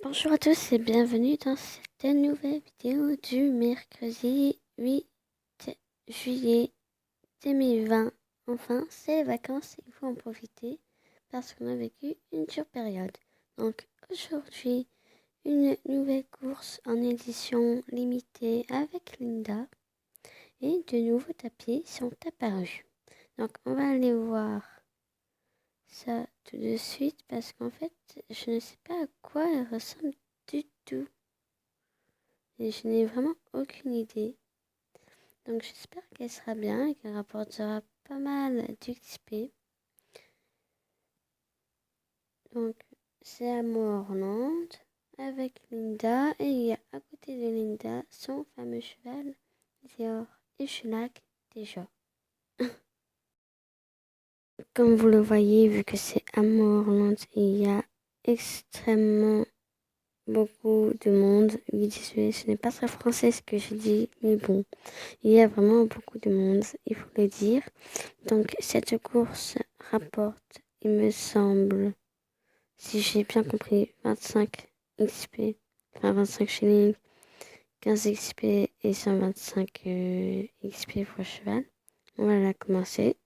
Bonjour à tous et bienvenue dans cette nouvelle vidéo du mercredi 8 juillet 2020. Enfin, c'est les vacances, il faut en profiter parce qu'on a vécu une dure période. Donc aujourd'hui, une nouvelle course en édition limitée avec Linda et de nouveaux tapis sont apparus. Donc on va aller voir ça tout de suite parce qu'en fait, je ne sais pas à quoi elle ressemble du tout. Et je n'ai vraiment aucune idée. Donc j'espère qu'elle sera bien et qu'elle rapportera pas mal d'XP. Donc c'est à Moorland avec Linda. Et il y a à côté de Linda son fameux cheval Dior et Schlag déjà. Comme vous le voyez, vu que c'est à Moorland, il y a extrêmement beaucoup de monde. Oui, désolé, ce n'est pas très français ce que je dis, mais bon, il y a vraiment beaucoup de monde, il faut le dire. Donc, cette course rapporte, il me semble, si j'ai bien compris, 25 XP, enfin 25 shillings, 15 XP et 125 XP pour le cheval. On va la commencer.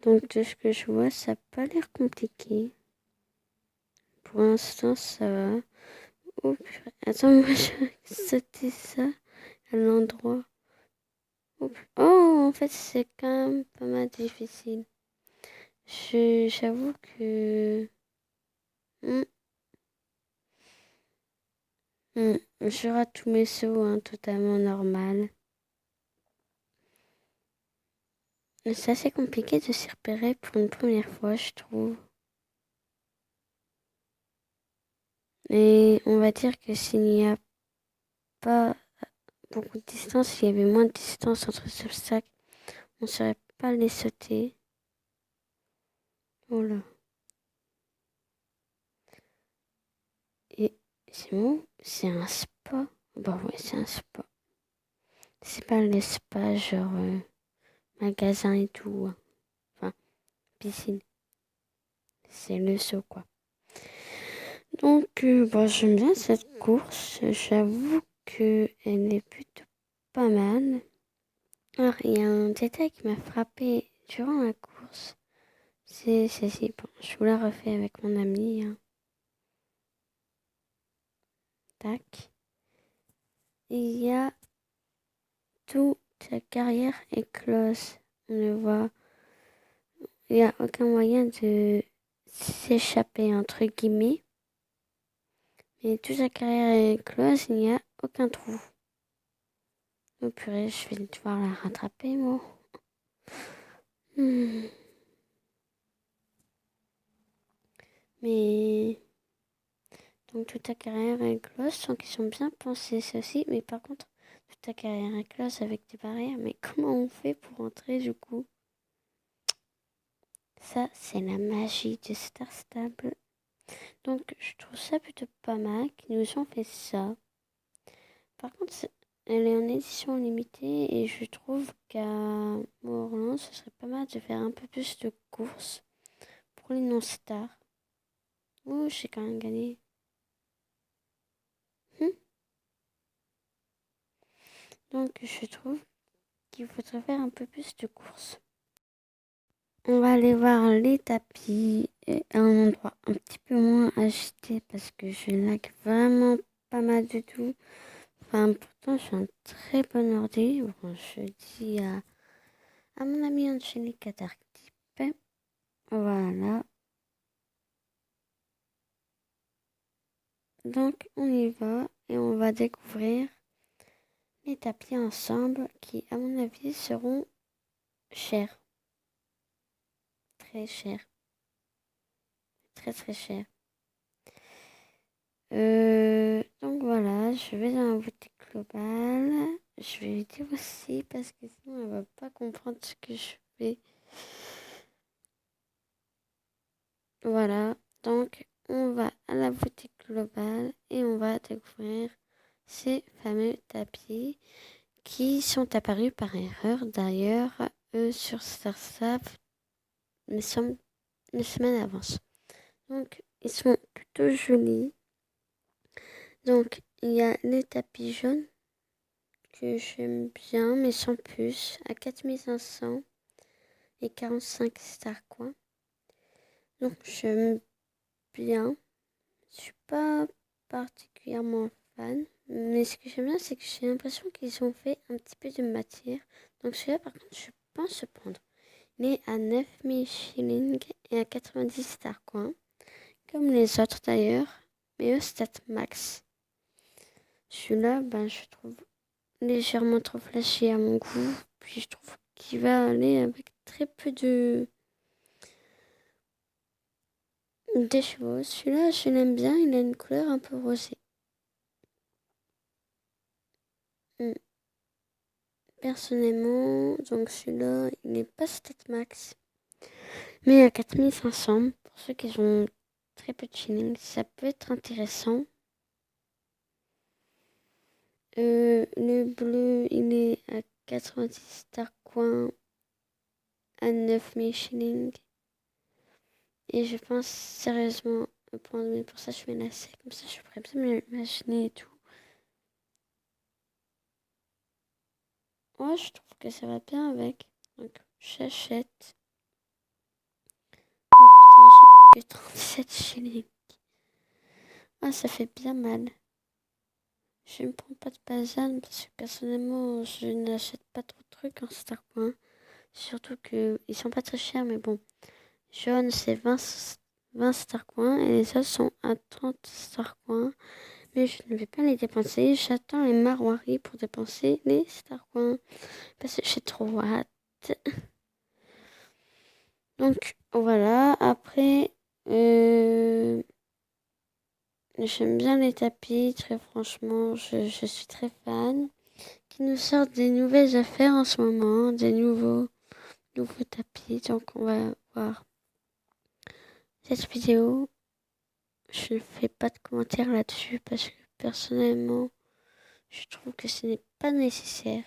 Donc, de ce que je vois, ça n'a pas l'air compliqué. Pour l'instant, ça va. Oh, purée. Attends, moi, je vais sauter ça à l'endroit. Oh, en fait, c'est quand même pas mal difficile. J'avoue que hmm, je rate tous mes sauts, hein, totalement normal. C'est assez compliqué de s'y repérer pour une première fois, je trouve. Et on va dire que s'il n'y a pas beaucoup de distance, s'il y avait moins de distance entre ces obstacles, on ne saurait pas les sauter. Voilà. Et c'est bon, c'est un spa. Bah ouais, c'est un spa. C'est pas le spa genre magasin et tout, hein. Enfin, piscine. C'est le saut, quoi. Donc, bah, j'aime bien cette course. J'avoue qu'elle est plutôt pas mal. Alors, il y a un détail qui m'a frappé durant la course. C'est ceci. Bon, je vous la refais avec mon ami, hein. Tac. Il y a toute la carrière est close. On le voit. Il n'y a aucun moyen de s'échapper, entre guillemets. Mais toute la carrière est close, il n'y a aucun trou. Oh purée, je vais devoir la rattraper, moi. Hmm. Mais donc toute ta carrière est close, sans qu'ils sont bien pensés ceci. Mais par contre, toute ta carrière est close avec des barrières. Mais comment on fait pour entrer du coup? Ça, c'est la magie de Star Stable. Donc je trouve ça plutôt pas mal qu'ils nous ont fait ça. Par contre, elle est en édition limitée et je trouve qu'à Moorland, ce serait pas mal de faire un peu plus de courses pour les non-stars. Ouh, j'ai quand même gagné. Hmm. Donc je trouve qu'il faudrait faire un peu plus de courses. On va aller voir les tapis à un endroit un petit peu moins agité parce que je lag vraiment pas mal du tout. Enfin, pourtant, je suis un très bon ordi. Bon, je dis à mon ami Angélique Darktip. Voilà. Donc, on y va et on va découvrir les tapis ensemble qui, à mon avis, seront chers. Très chers. Très, très chers. Donc voilà, je vais dans la boutique globale. Je vais lui dire aussi parce que sinon elle va pas comprendre ce que je fais. Voilà, donc on va à la boutique globale et on va découvrir ces fameux tapis qui sont apparus par erreur d'ailleurs sur StarStable, mais semble une semaine avance. Donc ils sont plutôt jolis. Donc, il y a les tapis jaunes que j'aime bien, mais sans plus, à 4500 et 45 Starcoin. Donc, j'aime bien. Je suis pas particulièrement fan, mais ce que j'aime bien, c'est que j'ai l'impression qu'ils ont fait un petit peu de matière. Donc, celui-là, par contre, je pense se prendre. Il est à 9000 shillings et à 90 Starcoin, comme les autres d'ailleurs, mais eux, stat max. Celui-là, je trouve légèrement trop flashy à mon goût. Puis je trouve qu'il va aller avec très peu de chevaux. Celui-là, je l'aime bien. Il a une couleur un peu rosée. Hmm. Personnellement, donc celui-là, il n'est pas stat max. Mais à 4500, pour ceux qui ont très peu de shillings, ça peut être intéressant. Le bleu, il est à 90 Starcoin à 9000 shillings. Et je pense sérieusement prendre, mais pour ça je mets lacet, comme ça je pourrais bien m'imaginer et tout. Moi je trouve que ça va bien avec. Donc j'achète. Oh putain, j'ai plus que 37 shillings. Ah, ça fait bien mal. Je ne prends pas de basane parce que personnellement je n'achète pas trop de trucs en Starcoin. Surtout qu'ils sont pas très chers, mais bon. Jaune c'est 20 Starcoin et les autres sont à 30 Starcoin. Mais je ne vais pas les dépenser. J'attends les Maroiries pour dépenser les Starcoins. Parce que j'ai trop hâte. Donc voilà. Après, j'aime bien les tapis. Très franchement, je suis très fan. Qui nous sortent des nouvelles affaires en ce moment. Des nouveaux tapis. Donc on va voir cette vidéo. Je ne fais pas de commentaires là-dessus parce que personnellement, je trouve que ce n'est pas nécessaire.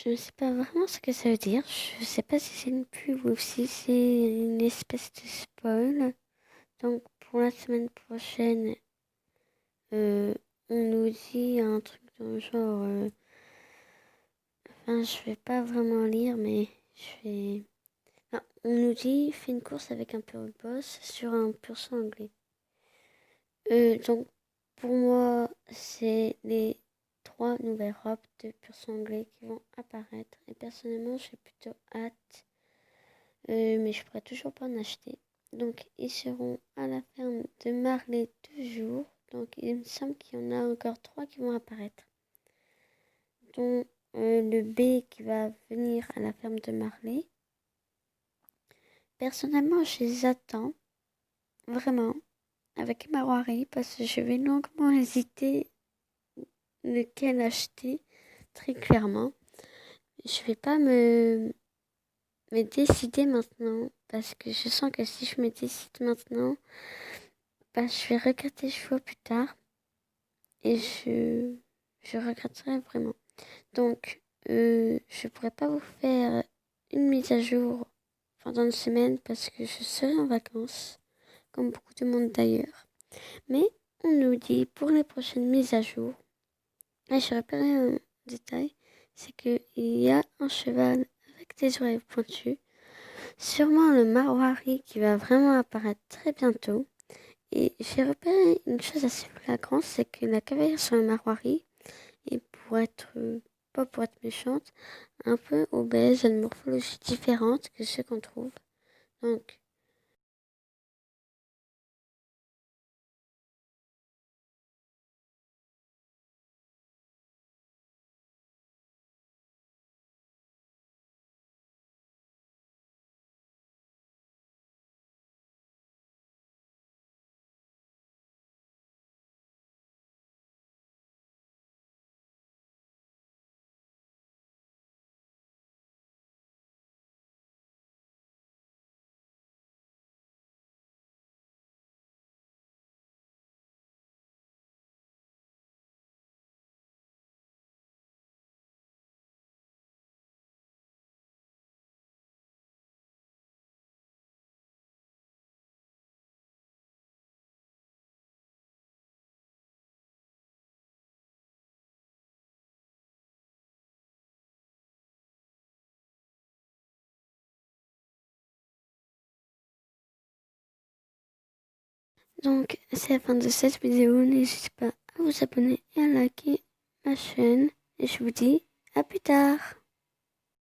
Je ne sais pas vraiment ce que ça veut dire. Je ne sais pas si c'est une pub ou si c'est une espèce de spoil. Donc pour la semaine prochaine, euh, on nous dit un truc dans le genre. Enfin, je vais pas vraiment lire, mais je vais. Enfin, on nous dit fais une course avec un pur boss sur un pur sang anglais. Donc pour moi, c'est les 3 nouvelles robes de pur sang anglais qui vont apparaître. Et personnellement, j'ai plutôt hâte. Mais je pourrais toujours pas en acheter. Donc, ils seront à la ferme de Marley 2 jours. Donc, il me semble qu'il y en a encore 3 qui vont apparaître. Dont le B qui va venir à la ferme de Marley. Personnellement, je les attends. Vraiment. Avec Maroirie. Parce que je vais longuement hésiter lequel acheter. Très clairement. Je vais pas me décider maintenant. Parce que je sens que si je me décide maintenant, je vais regretter le choix plus tard. Et je regretterai vraiment. Donc, je pourrais pas vous faire une mise à jour pendant une semaine parce que je serai en vacances, comme beaucoup de monde d'ailleurs. Mais on nous dit pour les prochaines mises à jour, et je repéré un détail, c'est qu'il y a un cheval avec des oreilles pointues, sûrement le Marwari qui va vraiment apparaître très bientôt. Et j'ai repéré une chose assez flagrante, c'est que la cavalière sur le Marwari, et pour être pas pour être méchante, un peu obèses, à une morphologie différente que ceux qu'on trouve. Donc, c'est la fin de cette vidéo. N'hésitez pas à vous abonner et à liker ma chaîne. Et je vous dis à plus tard.